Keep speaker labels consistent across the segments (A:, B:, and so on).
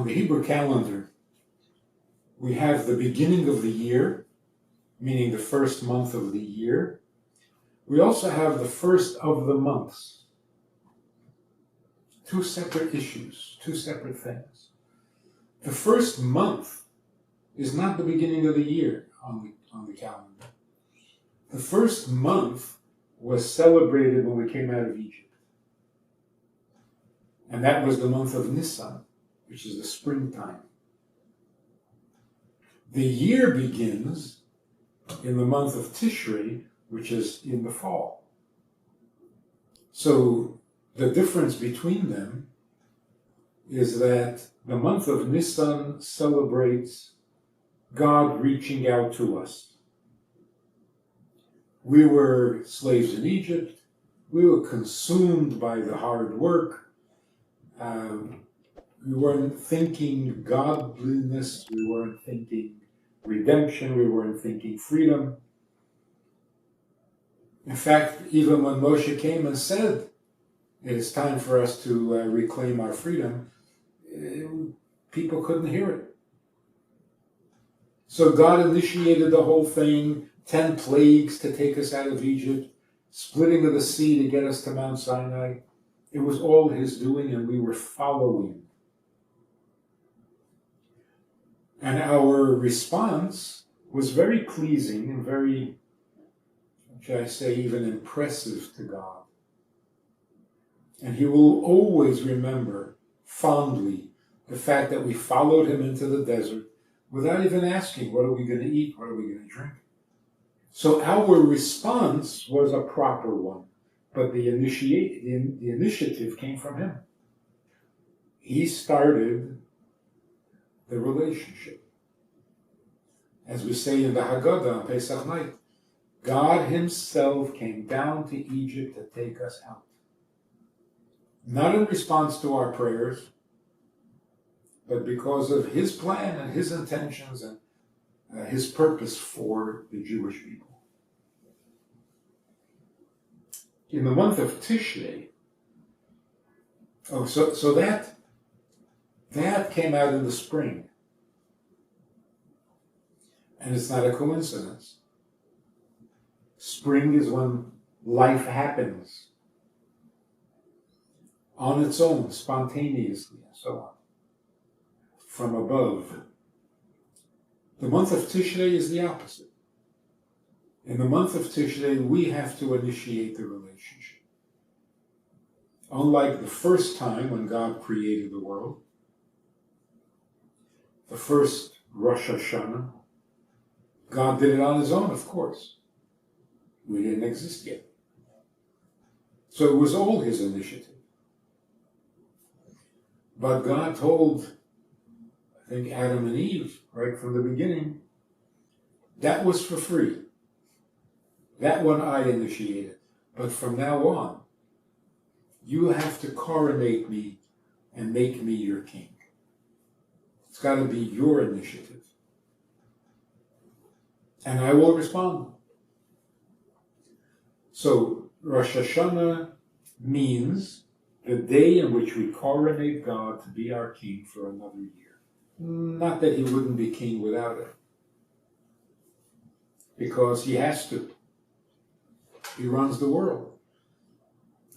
A: On the Hebrew calendar, we have the beginning of the year, meaning the first month of the year. We also have the first of the months. Two separate issues, two separate things. The first month is not the beginning of the year on the calendar. The first month was celebrated when we came out of Egypt. And that was the month of Nisan, which is the springtime. The year begins in the month of Tishrei, which is in the fall. So the difference between them is that the month of Nisan celebrates God reaching out to us. We were slaves in Egypt. We were consumed by the hard work. We weren't thinking godliness. We weren't thinking redemption. We weren't thinking freedom. In fact, even when Moshe came and said, it is time for us to reclaim our freedom, people couldn't hear it. So God initiated the whole thing, 10 plagues to take us out of Egypt, splitting of the sea to get us to Mount Sinai. It was all his doing, and we were following. And our response was very pleasing and very, should I say, even impressive to God. And he will always remember fondly the fact that we followed him into the desert without even asking, what are we going to eat? What are we going to drink? So our response was a proper one, but the initiative came from him. He started the relationship. As we say in the Haggadah on Pesach night, God himself came down to Egypt to take us out. Not in response to our prayers, but because of his plan and his intentions and his purpose for the Jewish people. In the month of Tishrei, so that came out in the spring. And it's not a coincidence. Spring is when life happens on its own, spontaneously, and so on, from above. The month of Tishrei is the opposite. In the month of Tishrei, we have to initiate the relationship. Unlike the first time when God created the world, the first Rosh Hashanah, God did it on his own, of course. We didn't exist yet. So it was all his initiative. But God told, I think, Adam and Eve, right from the beginning, that was for free. That one I initiated. But from now on, you have to coronate me and make me your king. It's got to be your initiative. And I will respond. So Rosh Hashanah means the day in which we coronate God to be our king for another year. Not that he wouldn't be king without it. Because he has to. He runs the world.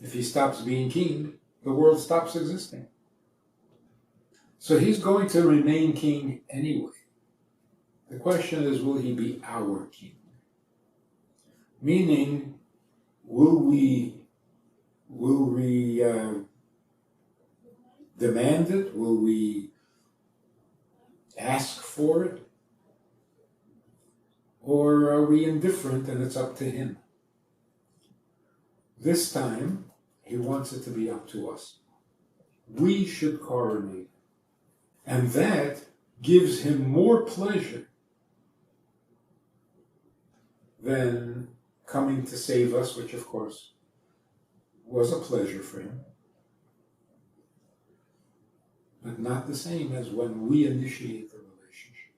A: If he stops being king, the world stops existing. So he's going to remain king anyway. The question is, will he be our king? Meaning, will we demand it? Will we ask for it? Or are we indifferent and it's up to him? This time, he wants it to be up to us. We should coronate. And that gives him more pleasure than coming to save us, which of course was a pleasure for him. But not the same as when we initiate the relationship.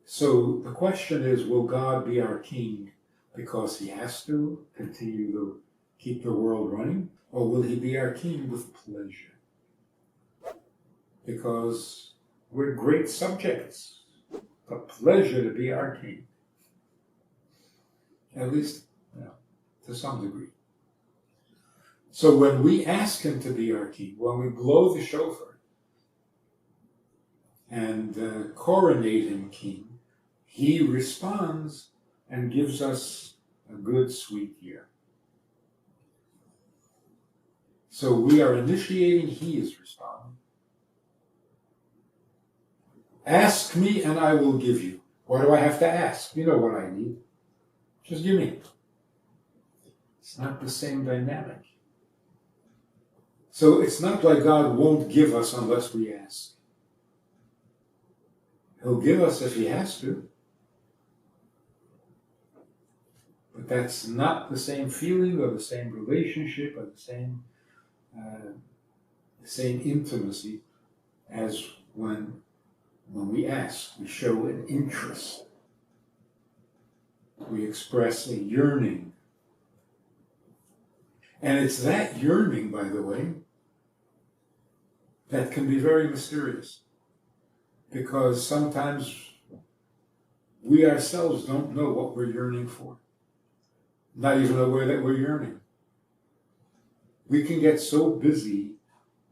A: So the question is, will God be our king because he has to continue to keep the world running? Or will he be our king with pleasure? because we're great subjects. A pleasure to be our king. At least, to some degree. So when we ask him to be our king, when we blow the shofar and coronate him king, he responds and gives us a good, sweet year. So we are initiating, he is responding. Ask me and I will give you. What do I have to ask? You know what I need. Just give me. It's not the same dynamic. So it's not like God won't give us unless we ask. He'll give us if he has to. But that's not the same feeling or the same relationship or the same intimacy as when we ask. We show an interest. We express a yearning. And it's that yearning, by the way, that can be very mysterious. Because sometimes we ourselves don't know what we're yearning for. Not even aware that we're yearning. We can get so busy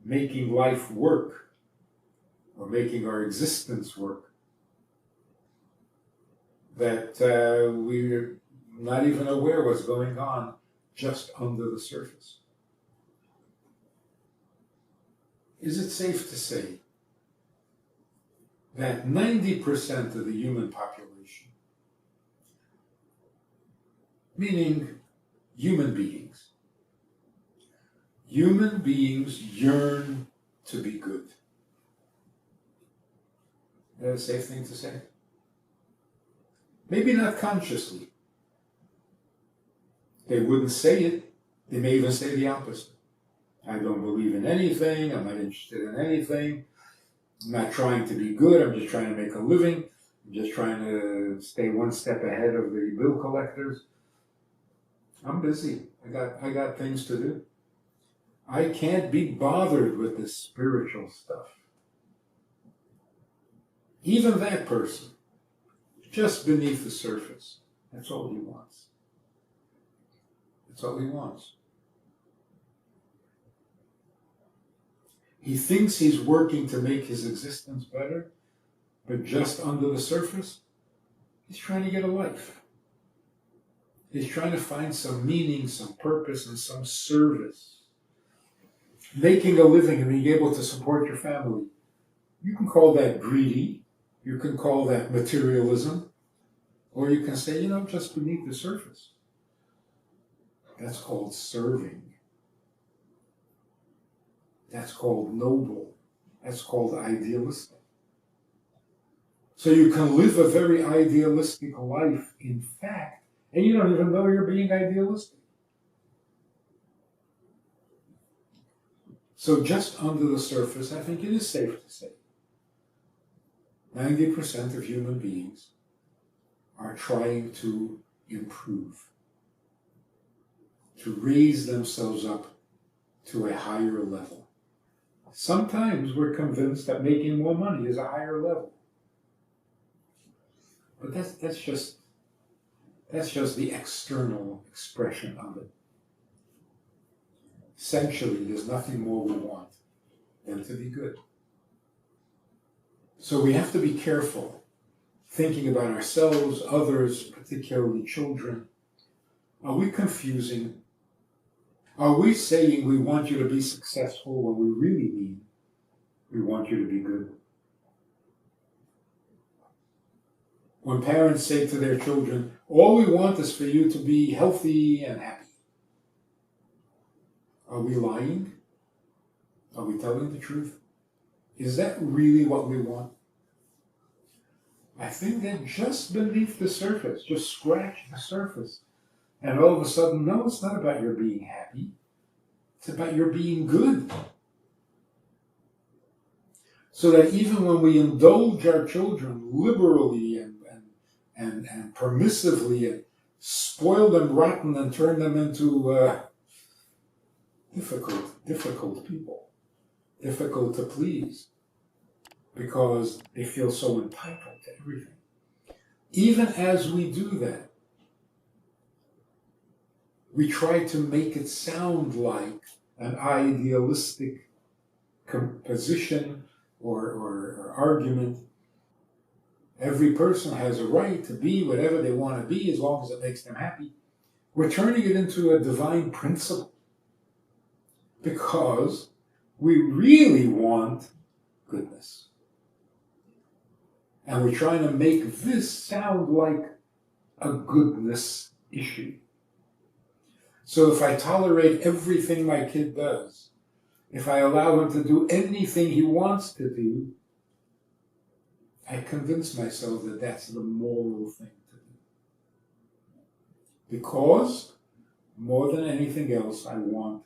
A: making life work or making our existence work that we're not even aware what's going on just under the surface. Is it safe to say that 90% of the human population, meaning human beings yearn to be good? Is that a safe thing to say? Maybe not consciously. They wouldn't say it. They may even say the opposite. I don't believe in anything. I'm not interested in anything. I'm not trying to be good. I'm just trying to make a living. I'm just trying to stay one step ahead of the bill collectors. I'm busy. I got things to do. I can't be bothered with this spiritual stuff. Even that person, just beneath the surface, that's all he wants. That's all he wants. He thinks he's working to make his existence better, but just under the surface, he's trying to get a life. He's trying to find some meaning, some purpose, and some service. Making a living and being able to support your family. You can call that greedy. You can call that materialism. Or you can say, just beneath the surface. That's called serving. That's called noble. That's called idealistic. So you can live a very idealistic life, in fact, and you don't even know you're being idealistic. So just under the surface, I think it is safe to say 90% of human beings are trying to improve, to raise themselves up to a higher level. Sometimes we're convinced that making more money is a higher level. But that's just the external expression of it. Essentially, there's nothing more we want than to be good. So we have to be careful thinking about ourselves, others, particularly children. Are we confusing? Are we saying we want you to be successful when we really mean we want you to be good? When parents say to their children, all we want is for you to be healthy and happy. Are we lying? Are we telling the truth? Is that really what we want? I think that just beneath the surface, just scratch the surface. And all of a sudden, no, it's not about your being happy. It's about your being good. So that even when we indulge our children liberally and permissively and spoil them rotten and turn them into difficult people, difficult to please, because they feel so entitled to everything. Even as we do that, we try to make it sound like an idealistic position or argument. Every person has a right to be whatever they want to be as long as it makes them happy. We're turning it into a divine principle because we really want goodness. And we're trying to make this sound like a goodness issue. So if I tolerate everything my kid does, if I allow him to do anything he wants to do, I convince myself that that's the moral thing to do. Because, more than anything else, I want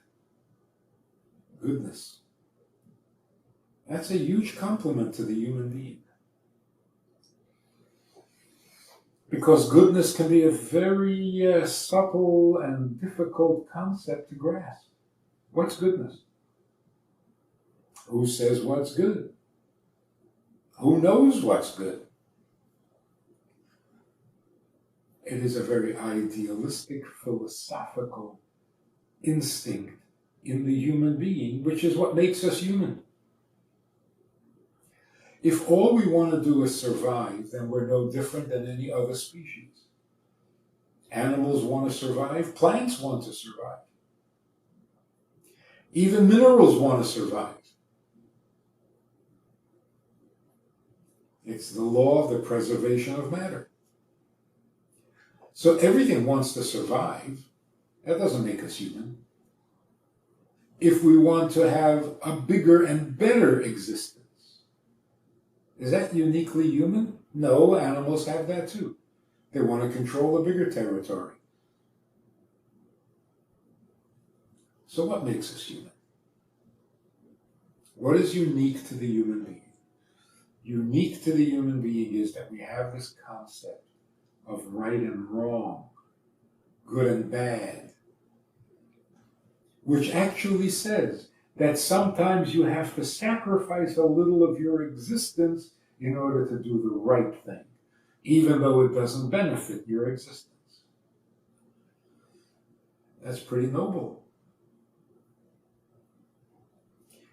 A: goodness. That's a huge compliment to the human being. Because goodness can be a very subtle and difficult concept to grasp. What's goodness? Who says what's good? Who knows what's good? It is a very idealistic, philosophical instinct in the human being, which is what makes us human. If all we want to do is survive, then we're no different than any other species. Animals want to survive, plants want to survive. Even minerals want to survive. It's the law of the preservation of matter. So everything wants to survive. That doesn't make us human. If we want to have a bigger and better existence, is that uniquely human? No, animals have that too. They want to control a bigger territory. So what makes us human? What is unique to the human being? Unique to the human being is that we have this concept of right and wrong, good and bad, which actually says that sometimes you have to sacrifice a little of your existence in order to do the right thing, even though it doesn't benefit your existence. That's pretty noble.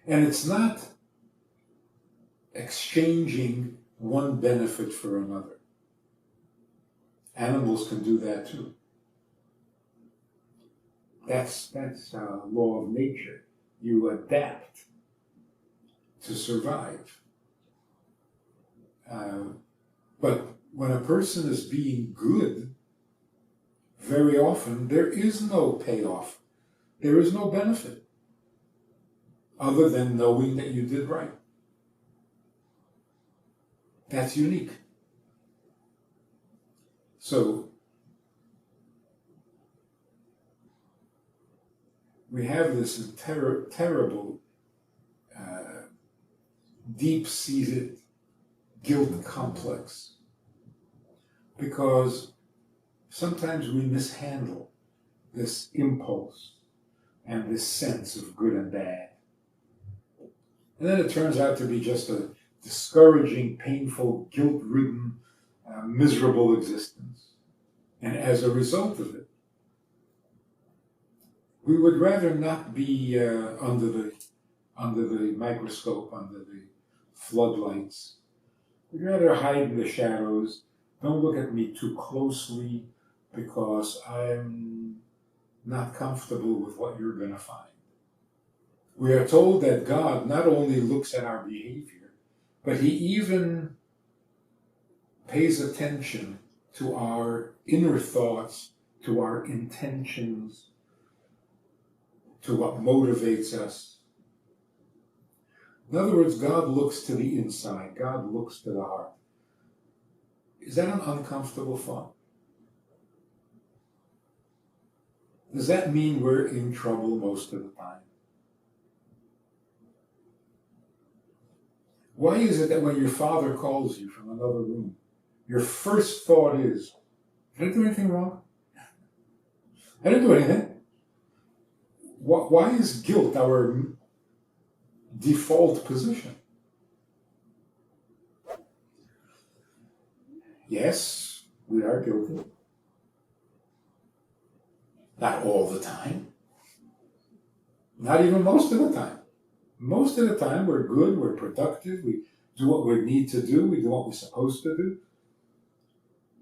A: And it's not exchanging one benefit for another. Animals can do that too. That's a law of nature. You adapt to survive. But when a person is being good, very often there is no payoff. There is no benefit other than knowing that you did right. That's unique. So we have this terrible, deep-seated guilt complex because sometimes we mishandle this impulse and this sense of good and bad. And then it turns out to be just a discouraging, painful, guilt-ridden, miserable existence. And as a result of it, we would rather not be under the microscope, under the floodlights. We'd rather hide in the shadows. Don't look at me too closely because I'm not comfortable with what you're going to find. We are told that God not only looks at our behavior, but he even pays attention to our inner thoughts, to our intentions, to what motivates us. In other words, God looks to the inside. God looks to the heart. Is that an uncomfortable thought? Does that mean we're in trouble most of the time? Why is it that when your father calls you from another room, your first thought is, did I do anything wrong? I didn't do anything. Why is guilt our default position? Yes, we are guilty. Not all the time. Not even most of the time. Most of the time, we're good, we're productive, we do what we need to do, we do what we're supposed to do.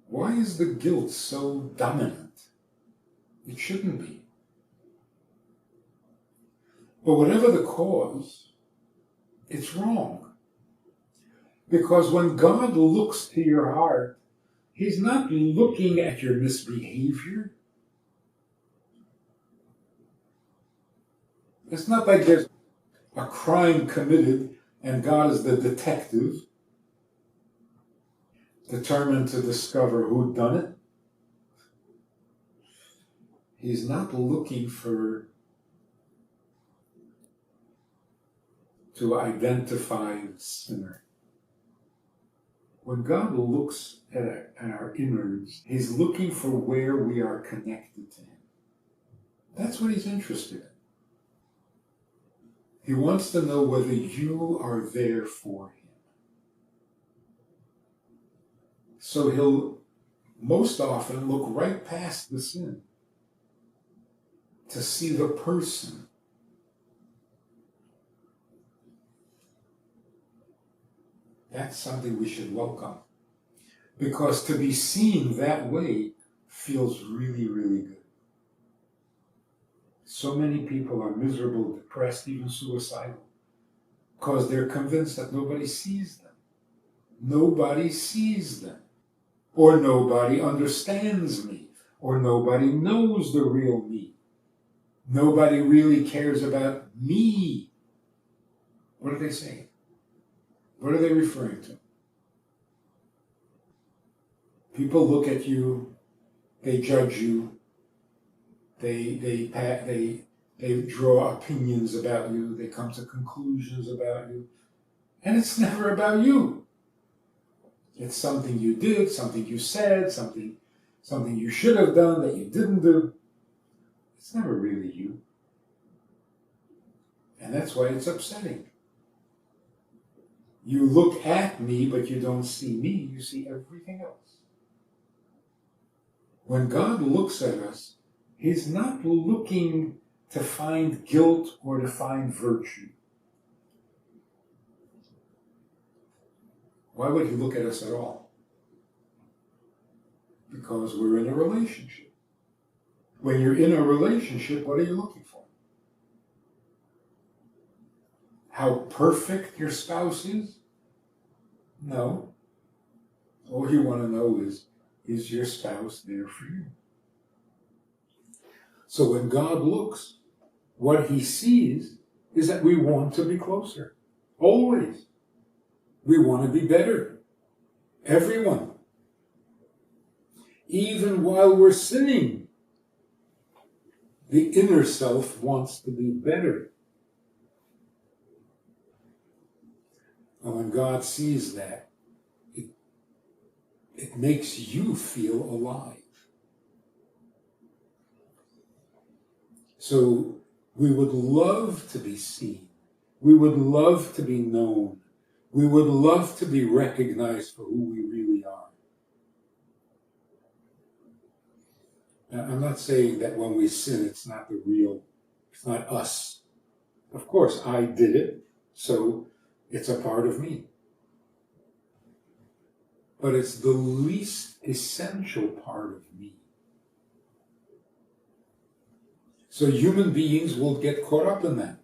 A: Why is the guilt so dominant? It shouldn't be. But whatever the cause, it's wrong. Because when God looks to your heart, He's not looking at your misbehavior. It's not like there's a crime committed and God is the detective determined to discover who done it. He's not looking to identify the sinner. When God looks at our innards, He's looking for where we are connected to Him. That's what He's interested in. He wants to know whether you are there for Him. So He'll most often look right past the sin to see the person. That's something we should welcome. Because to be seen that way feels really, really good. So many people are miserable, depressed, even suicidal, because they're convinced that nobody sees them. Nobody sees them. Or nobody understands me. Or nobody knows the real me. Nobody really cares about me. What are they saying? What are they referring to? People look at you, they judge you, they draw opinions about you, they come to conclusions about you, and it's never about you. It's something you did, something you said, something you should have done that you didn't do. It's never really you. And that's why it's upsetting. You look at me, but you don't see me, you see everything else. When God looks at us, He's not looking to find guilt or to find virtue. Why would He look at us at all? Because we're in a relationship. When you're in a relationship, what are you looking for? How perfect your spouse is? No. All you want to know is your spouse there for you? So when God looks, what He sees is that we want to be closer. Always. We want to be better. Everyone. Even while we're sinning, the inner self wants to be better. And when God sees that, it makes you feel alive. So we would love to be seen. We would love to be known. We would love to be recognized for who we really are. Now, I'm not saying that when we sin, it's not it's not us. Of course, I did it, so it's a part of me. But it's the least essential part of me. So human beings will get caught up in that.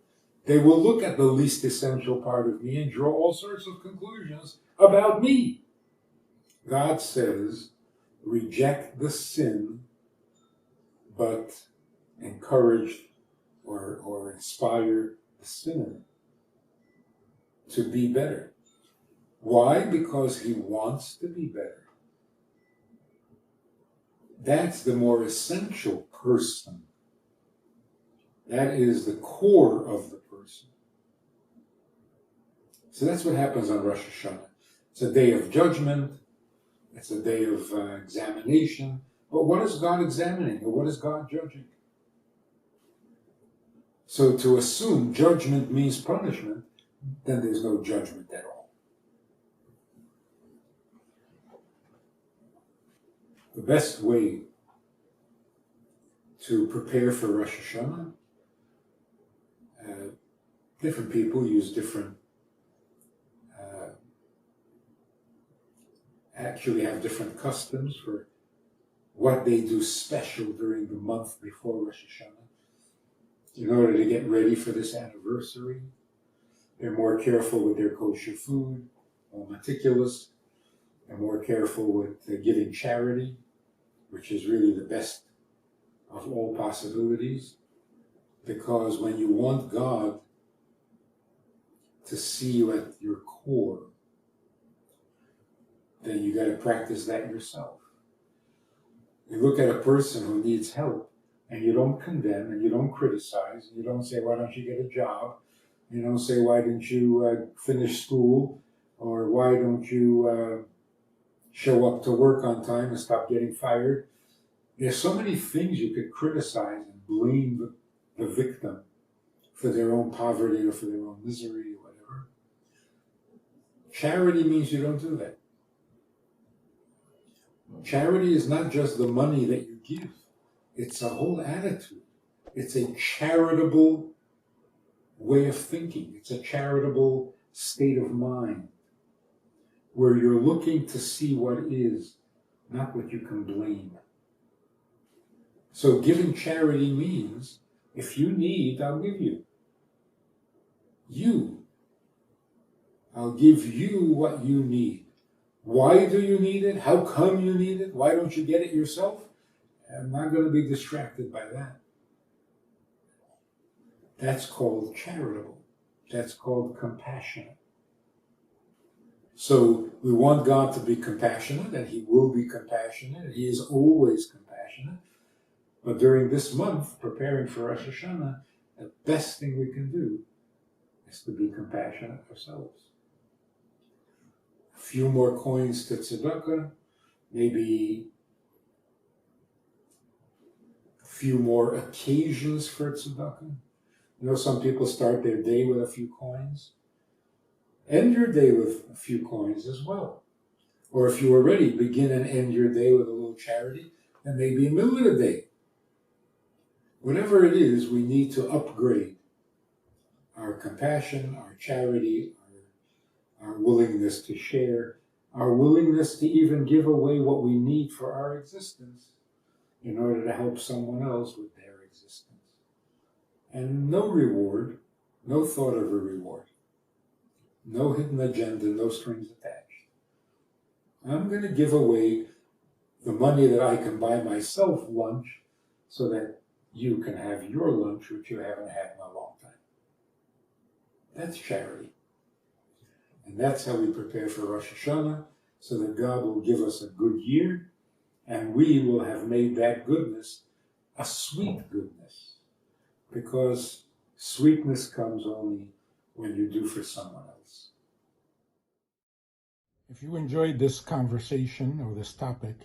A: They will look at the least essential part of me and draw all sorts of conclusions about me. God says, reject the sin, but encourage or inspire the sinner to be better. Why? Because he wants to be better. That's the more essential person. That is the core of the person. So that's what happens on Rosh Hashanah. It's a day of judgment. It's a day of examination. But what is God examining? Or what is God judging? So to assume judgment means punishment, then there's no judgment at all. The best way to prepare for Rosh Hashanah, different people use different, actually have different customs for what they do special during the month before Rosh Hashanah in order to get ready for this anniversary. They're more careful with their kosher food, more meticulous. They're more careful with giving charity, which is really the best of all possibilities. Because when you want God to see you at your core, then you got to practice that yourself. You look at a person who needs help, and you don't condemn, and you don't criticize, and you don't say, why don't you get a job? You don't say, why didn't you finish school? Or why don't you show up to work on time and stop getting fired? There's so many things you could criticize and blame the victim for their own poverty or for their own misery or whatever. Charity means you don't do that. Charity is not just the money that you give. It's a whole attitude. It's a charitable way of thinking. It's a charitable state of mind where you're looking to see what is, not what you can blame. So giving charity means, if you need, I'll give you. I'll give you what you need. Why do you need it? How come you need it? Why don't you get it yourself? I'm not going to be distracted by that. That's called charitable. That's called compassionate. So we want God to be compassionate, and He will be compassionate. He is always compassionate. But during this month, preparing for Rosh Hashanah, the best thing we can do is to be compassionate ourselves. A few more coins to tzedakah, maybe a few more occasions for tzedakah. You know, some people start their day with a few coins. End your day with a few coins as well. Or if you already begin and end your day with a little charity, then maybe a middle of the day. Whatever it is, we need to upgrade our compassion, our charity, our willingness to share, our willingness to even give away what we need for our existence in order to help someone else with their existence. And no reward, no thought of a reward, no hidden agenda, no strings attached. I'm going to give away the money that I can buy myself lunch so that you can have your lunch, which you haven't had in a long time. That's charity. And that's how we prepare for Rosh Hashanah, so that God will give us a good year, and we will have made that goodness a sweet goodness. Because sweetness comes only when you do for someone else. If you enjoyed this conversation or this topic,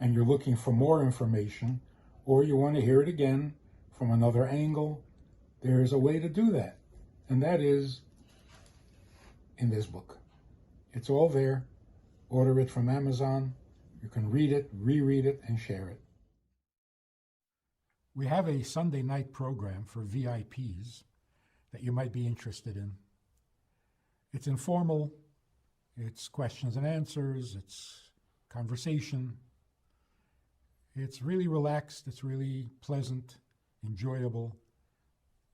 A: and you're looking for more information, or you want to hear it again from another angle, there's a way to do that. And that is in this book. It's all there. Order it from Amazon. You can read it, reread it, and share it. We have a Sunday night program for VIPs that you might be interested in. It's informal. It's questions and answers. It's conversation. It's really relaxed. It's really pleasant, enjoyable,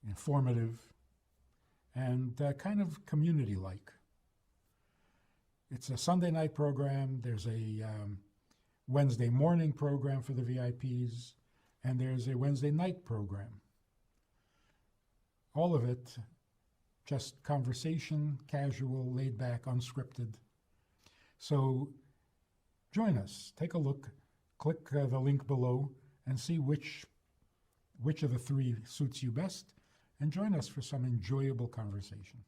A: informative, and kind of community-like. It's a Sunday night program. There's a Wednesday morning program for the VIPs, and there's a Wednesday night program. All of it just conversation, casual, laid back, unscripted. So join us. Take a look. Click the link below and see which of the three suits you best, and join us for some enjoyable conversation.